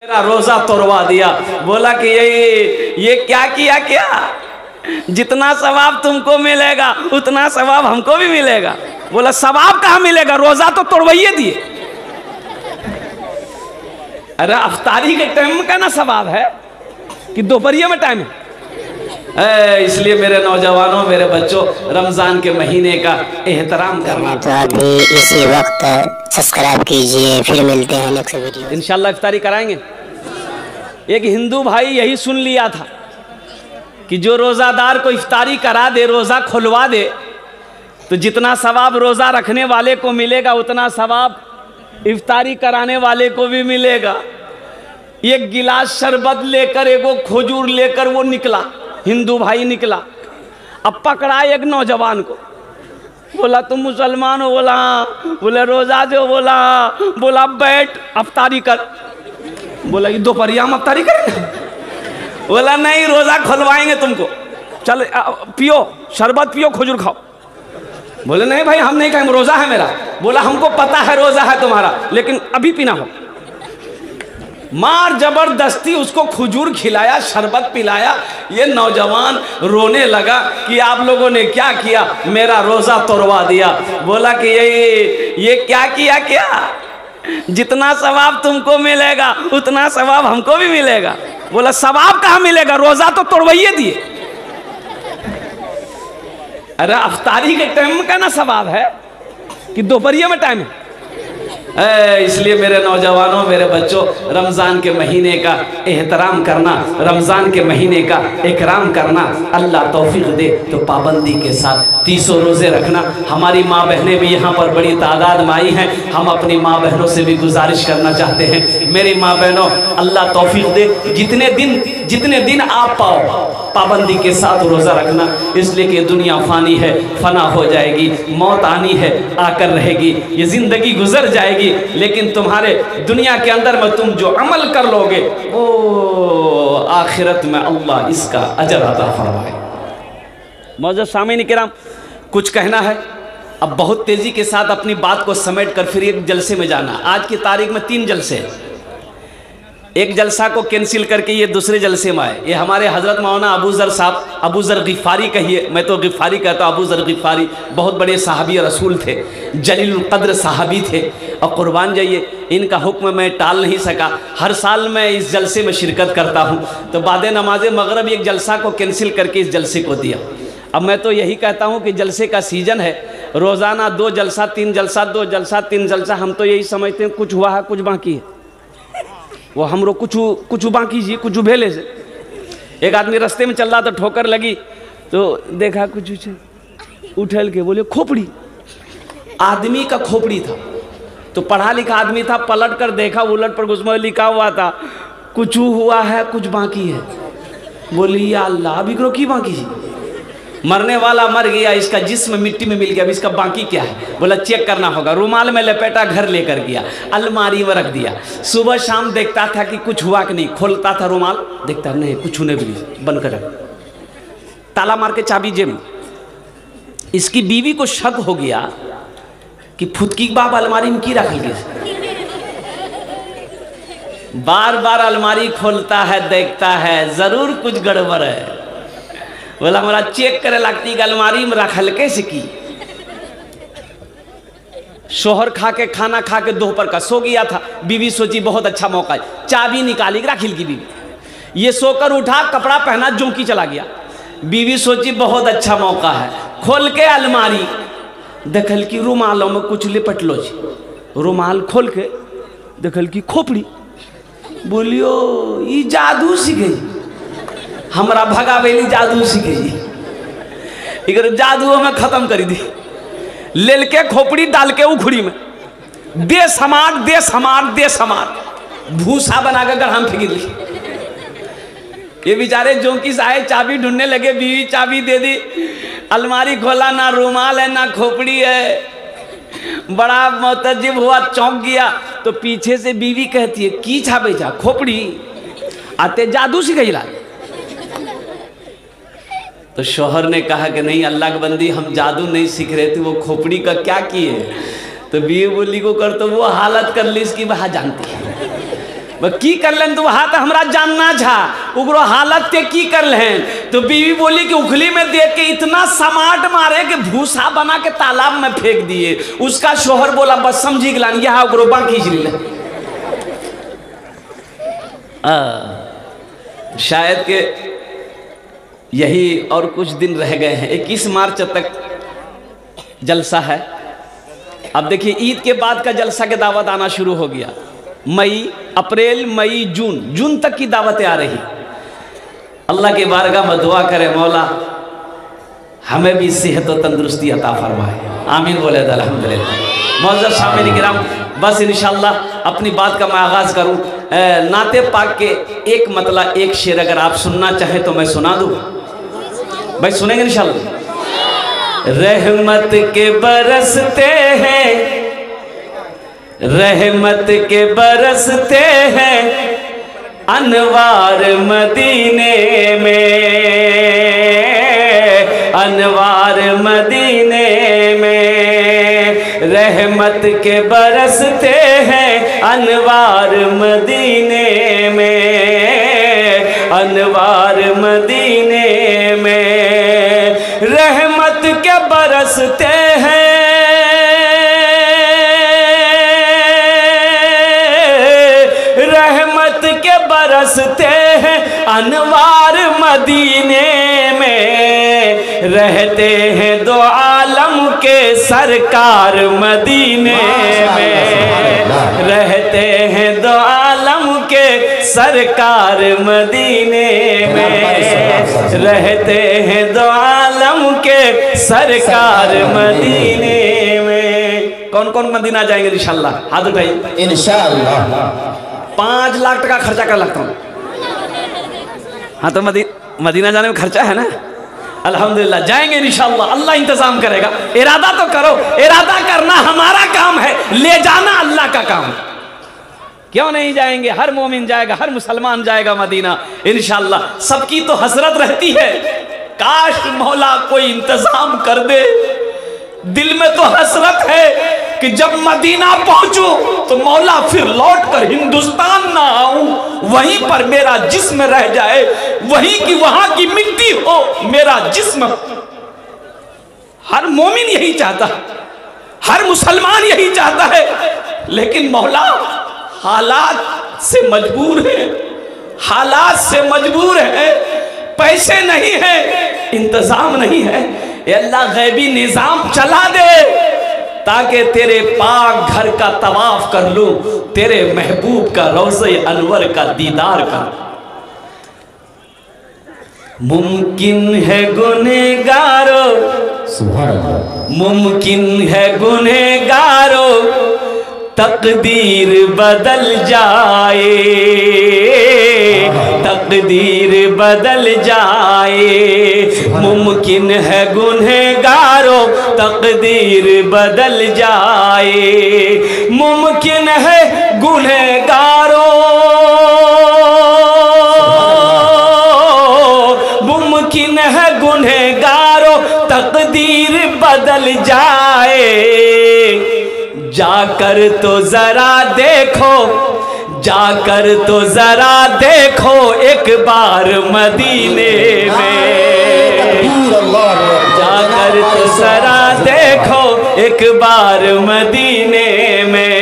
मेरा रोजा तोड़वा दिया। बोला कि ये क्या किया, क्या जितना सवाब तुमको मिलेगा उतना सवाब हमको भी मिलेगा। बोला सवाब कहाँ मिलेगा, रोजा तो तोड़वाइए दिए। अरे अफ्तारी के टाइम का ना सवाब है कि दोपहरिया में टाइम है। इसलिए मेरे नौजवानों, मेरे बच्चों, रमजान के महीने का एहतराम करना। तो आप भी इसी वक्त सब्सक्राइब कीजिए, फिर मिलते हैं नेक्स्ट वीडियो। इंशाल्लाह इफ्तारी कराएंगे। एक हिंदू भाई यही सुन लिया था कि जो रोज़ादार को इफ्तारी करा दे, रोज़ा खुलवा दे, तो जितना सवाब रोज़ा रखने वाले को मिलेगा उतना सवाब इफ्तारी कराने वाले को भी मिलेगा। एक गिलास शरबत लेकर, एगो खजूर लेकर वो निकला, हिंदू भाई निकला। अब पकड़ा एक नौजवान को, बोला तुम मुसलमान हो? बोला हाँ। बोले रोज़ा दो? बोला बैठ अफ्तारी कर। बोला ये दोपहरिया में अफ्तारी करेंगे? बोला नहीं, रोज़ा खुलवाएंगे तुमको, चल पियो शरबत, पियो खजूर खाओ। बोले नहीं भाई हम नहीं खाएंगे, रोज़ा है मेरा। बोला हमको पता है रोज़ा है तुम्हारा, लेकिन अभी पीना हो। मार जबरदस्ती उसको खजूर खिलाया, शरबत पिलाया। ये नौजवान रोने लगा कि आप लोगों ने क्या किया, मेरा रोज़ा तोड़वा दिया। बोला कि ये क्या किया, क्या जितना सवाब तुमको मिलेगा उतना सवाब हमको भी मिलेगा। बोला सवाब कहाँ मिलेगा, रोज़ा तो तोड़वाइए दिए। अरे अफ्तारी के टाइम का ना सवाब है कि दोपहरिया में टाइम है। इसलिए मेरे नौजवानों, मेरे बच्चों, रमज़ान के महीने का एहतराम करना, रमज़ान के महीने का इकराम करना। अल्लाह तौफीक दे तो पाबंदी के साथ 30 रोज़े रखना। हमारी माँ बहनें भी यहाँ पर बड़ी तादाद में आई हैं। हम अपनी माँ बहनों से भी गुजारिश करना चाहते हैं, मेरी माँ बहनों अल्लाह तौफीक दे, जितने दिन आप पाओ पाबंदी के साथ रोज़ा रखना। इसलिए कि दुनिया फ़ानी है, फ़ना हो जाएगी, मौत आनी है, आकर रहेगी, ये ज़िंदगी गुजर जाएगी। लेकिन तुम्हारे दुनिया के अंदर में तुम जो अमल कर लोगे वो आखिरत में अल्लाह इसका अजर अता फरमाए। मौजूद सामीन किराम, कुछ कहना है, अब बहुत तेज़ी के साथ अपनी बात को समेट कर फिर एक जलसे में जाना। आज की तारीख में 3 जलसे हैं। एक जलसा को कैंसिल करके ये दूसरे जलसे में आए। ये हमारे हज़रत मौलाना अबू ज़र साहब, अबू ज़र ग़िफ़ारी कहिए, मैं तो ग़िफ़ारी कहता हूँ। अबू ज़र ग़िफ़ारी बहुत बड़े सहाबी रसूल थे, जलील क़द्र सहाबी थे, और क़ुरबान जाइए इनका हुक्म मैं टाल नहीं सका। हर साल मैं इस जलसे में शिरकत करता हूँ, तो बाद नमाज मगरब एक जलसा को कैंसिल करके इस जलसे को दिया। अब मैं तो यही कहता हूँ कि जलसे का सीज़न है, रोज़ाना 2 जलसा 3 जलसा, 2 जलसा 3 जलसा। हम तो यही समझते हैं कुछ हुआ है कुछ बाकी है, वो हम लोग कुछ बाकी जी, कुछ भेले से। एक आदमी रास्ते में चल रहा था, ठोकर लगी तो देखा कुछ उठल के, बोले खोपड़ी, आदमी का खोपड़ी था। तो पढ़ा लिखा आदमी था, पलट कर देखा, उलट पर उसमें लिखा हुआ था कुछ हुआ है कुछ बाकी है। बोली या अल्लाह, अभी करो की बाकी जी, मरने वाला मर गया, इसका जिस्म मिट्टी में मिल गया, अब इसका बाकी क्या है? बोला चेक करना होगा। रुमाल में लपेटा, घर लेकर गया, अलमारी में रख दिया। सुबह शाम देखता था कि कुछ हुआ कि नहीं, खोलता था रुमाल, देखता नहीं कुछ होने भी नहीं, बंद कर रख, ताला मार के चाबी जेब में। इसकी बीवी को शक हो गया कि फुदकी बाप अलमारी में की रख गया। बार बार अलमारी खोलता है, देखता है जरूर कुछ गड़बड़ है। बोला हमारा चेक करे लगती अलमारी में रखल कैसे की। शोहर खा के खाना खा के दोपहर का सो गया था। बीवी सोची बहुत अच्छा मौका है, चाबी निकाली, राखिल की बीवी। ये सोकर उठा, कपड़ा पहना, जोंकी चला गया। बीवी सोची बहुत अच्छा मौका है, खोल के अलमारी देखल की रुमालों में कुछ लिपट लो जी। रुमाल खोल के देखल की खोपड़ी। बोलियो ये जादू सीखे, हमरा भगावेली जादू सीखे, इधर जादू में खत्म कर दी। लेल के खोपड़ी डाल के उखड़ी में दे समार दे समार दे समार, भूसा बना के गढ़ा में फेंक दी। ये बेचारे जोंकी साहे चाबी ढूंढने लगे, बीवी चाबी दे दी, अलमारी खोला, ना रुमाल है ना खोपड़ी है। बड़ा मुतज्जिब हुआ, चौंक गया। तो पीछे से बीवी कहती है की छापे जा खोपड़ी, आते जादू सीखला। तो शौहर ने कहा कि नहीं अल्लाह की बंदी, हम जादू नहीं सीख रहे थे, वो खोपड़ी का क्या किए। तो बीवी बोली को कर तो वो हालत कर ली इसकी वहाँ जानती है। की कर लें तुम हाथ हमरा जानना झा उगरो हालत के की कर लें। तो बीवी बोली कि उखली में देख के इतना समाट मारे कि भूसा बना के तालाब में फेंक दिए। उसका शोहर बोला बस समझी गलान यहाँ उगरो बाकी ले। शायद के यही और कुछ दिन रह गए हैं, 21 मार्च तक जलसा है। अब देखिए ईद के बाद का जलसा के दावत आना शुरू हो गया। मई, अप्रैल, मई, जून तक की दावतें आ रही। अल्लाह के बारगाह में दुआ करे मौला हमें भी सेहत और तंदुरुस्ती अता फरमाए, आमीन बोले अल्हम्दुलिल्लाह। मौजूद शामिल किराम, बस इंशाअल्लाह अपनी बात का मैं आगाज़ करूँ। नाते पाक के एक मतलब एक शेर अगर आप सुनना चाहें तो मैं सुना दूँ भाई, सुनेंगे इंशाअल्लाह। रहमत के बरसते हैं, रहमत के बरसते हैं अनवार मदीने में, अनवार मदीने में। रहमत के बरसते हैं अनवार मदीने में, अनवार मदीने में। रहमत के बरसते हैं, रहमत के बरसते हैं अनवार मदीने में। रहते हैं दो आलम के सरकार मदीने में, रहते हैं दो आलम के सरकार मदीने में, रहते हैं दो आलम के सरकार मदीने में। कौन कौन मदीना जाएंगे इंशाअल्लाह? हाथ उठाइए। इंशाअल्लाह 5 लाख टका खर्चा कर लगता हूँ। हाँ तो मदीना जाने में खर्चा है ना, अल्हम्दुलिल्लाह जाएंगे इंशाअल्लाह, अल्लाह इंतजाम करेगा। इरादा तो करो, इरादा करना हमारा काम है, ले जाना अल्लाह का काम है। क्यों नहीं जाएंगे? हर मोमिन जाएगा, हर मुसलमान जाएगा मदीना इंशाअल्लाह। सबकी तो हसरत रहती है काश मौला कोई इंतजाम कर दे। दिल में तो हसरत है कि जब मदीना पहुंचूं तो मौला फिर लौट कर हिंदुस्तान ना आऊं, वहीं पर मेरा जिस्म रह जाए, वहीं की वहां की मिट्टी हो मेरा जिस्म। हर मोमिन यही चाहता है, हर मुसलमान यही चाहता है, लेकिन मौला हालात से मजबूर है, हालात से मजबूर है। पैसे नहीं है, इंतजाम नहीं है। अल्लाह गैबी निजाम चला दे ताकि तेरे पाक घर का तवाफ कर लूं, तेरे महबूब का रोज़े अनवर का दीदार कर। मुमकिन है गुनहगारो, सुभान अल्लाह, मुमकिन है गुनहगारो तकदीर बदल जाए, तकदीर बदल जाए। मुमकिन है गुनहगारो तकदीर बदल जाए, मुमकिन है गुनहगारो, मुमकिन है गुनहगारो तकदीर बदल जाए। जाकर तो जरा देखो, जाकर तो जरा देखो एक बार मदीने में, जाकर तो जरा देखो एक बार मदीने में।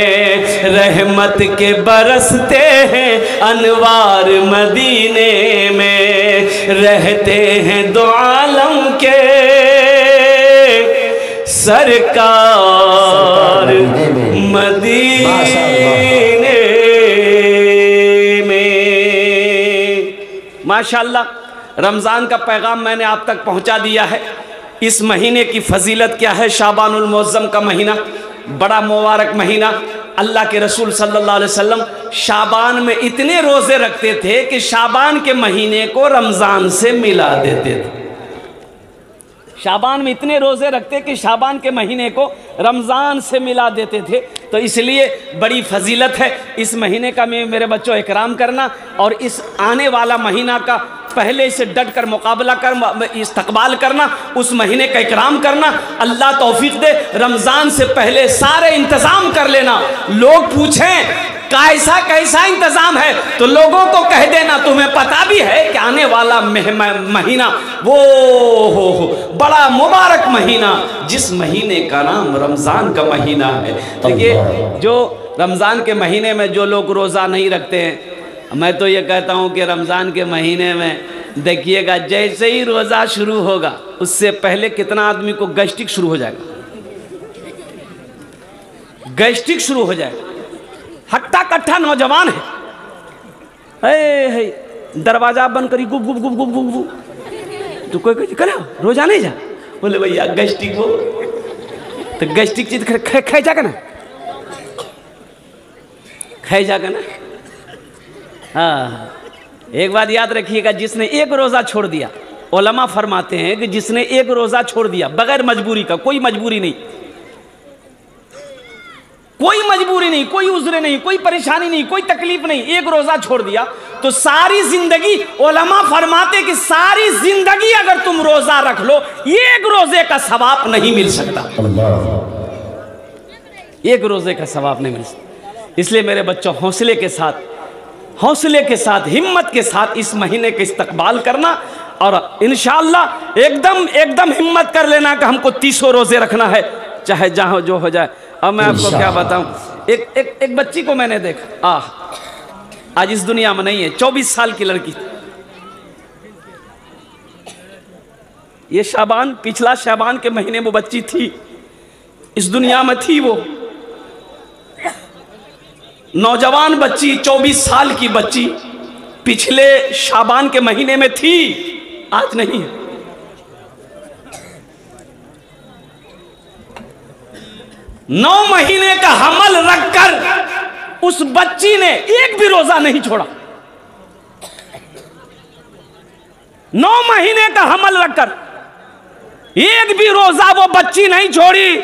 रहमत के बरसते हैं अनवार मदीने में, रहते हैं दो आलम के सरकार मदीने में। माशाअल्लाह रमज़ान का पैगाम मैंने आप तक पहुंचा दिया है। इस महीने की फजीलत क्या है? शाबानुल मुअज़्ज़म का महीना बड़ा मुबारक महीना। अल्लाह के रसूल सल्लल्लाहु अलैहि वसल्लम शाबान में इतने रोज़े रखते थे कि शाबान के महीने को रमज़ान से मिला देते थे। शाबान में इतने रोज़े रखते कि शाबान के महीने को रमज़ान से मिला देते थे। तो इसलिए बड़ी फजीलत है इस महीने का। मेरे बच्चों इकराम करना और इस आने वाला महीना का पहले से डट कर मुकाबला कर इस्तकबाल करना, उस महीने का इकराम करना। अल्लाह तौफीक दे, रमज़ान से पहले सारे इंतज़ाम कर लेना। लोग पूछें कैसा कैसा इंतजाम है। तो लोगों को कह देना तुम्हें पता भी है कि आने वाला महीना वो हो बड़ा मुबारक महीना, जिस महीने का नाम रमज़ान का महीना है। देखिए, जो रमज़ान के महीने में जो लोग रोज़ा नहीं रखते हैं, मैं तो ये कहता हूँ कि रमज़ान के महीने में देखिएगा, जैसे ही रोज़ा शुरू होगा उससे पहले कितना आदमी को गैस्ट्रिक शुरू हो जाएगा, गैस्ट्रिक शुरू हो जाएगा। हट्टा कट्ठा नौजवान है, दरवाजा बंद करी गुप गुप गुप गुप गुप गुप, तो कोई कहे करे रोजा नहीं जा, बोले भैया गैस्ट्रिक हो, तो गैस्ट्रिक चीज खाई जाकर ना, खाई जाकर ना। हाँ, एक बात याद रखिएगा, जिसने एक रोजा छोड़ दिया, उलमा फरमाते हैं कि जिसने एक रोजा छोड़ दिया बगैर मजबूरी का, कोई मजबूरी नहीं, कोई मजबूरी नहीं, कोई उज़्र नहीं, कोई परेशानी नहीं, कोई तकलीफ नहीं, एक रोजा छोड़ दिया तो सारी जिंदगी, उलमा फरमाते कि सारी जिंदगी अगर तुम रोजा रख लो, एक रोजे का सवाब नहीं मिल सकता, एक रोजे का सवाब नहीं मिल सकता। इसलिए मेरे बच्चों, हौसले के साथ हिम्मत के साथ इस महीने के इस्तकबाल करना, और इंशाअल्लाह एकदम हिम्मत कर लेना कि हमको 300 रोजे रखना है, चाहे जहाँ जो हो जाए। अब मैं आपको क्या बताऊं, एक बच्ची को मैंने देखा, आज इस दुनिया में नहीं है, 24 साल की लड़की, ये शाबान, पिछला शाबान के महीने वो बच्ची थी, इस दुनिया में थी, वो नौजवान बच्ची, 24 साल की बच्ची पिछले शाबान के महीने में थी, आज नहीं है। नौ महीने का हमल रखकर उस बच्ची ने एक भी रोजा नहीं छोड़ा, 9 महीने का हमल रखकर एक भी रोजा वो बच्ची नहीं छोड़ी,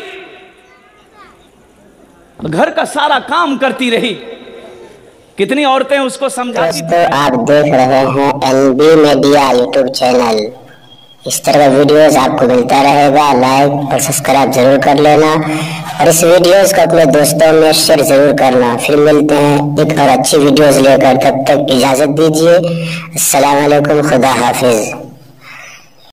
घर का सारा काम करती रही। कितनी औरतें उसको समझाती। दोस्तों, आप देख रहे हैं NB मीडिया यूट्यूब चैनल। इस तरह का वीडियोस आपको मिलता रहेगा, लाइक और सब्सक्राइब जरूर कर लेना, और इस वीडियोस को अपने दोस्तों में शेयर जरूर करना। फिर मिलते हैं एक और अच्छी वीडियोस लेकर, तब तक इजाजत दीजिए। अस्सलाम वालेकुम, खुदा हाफिज।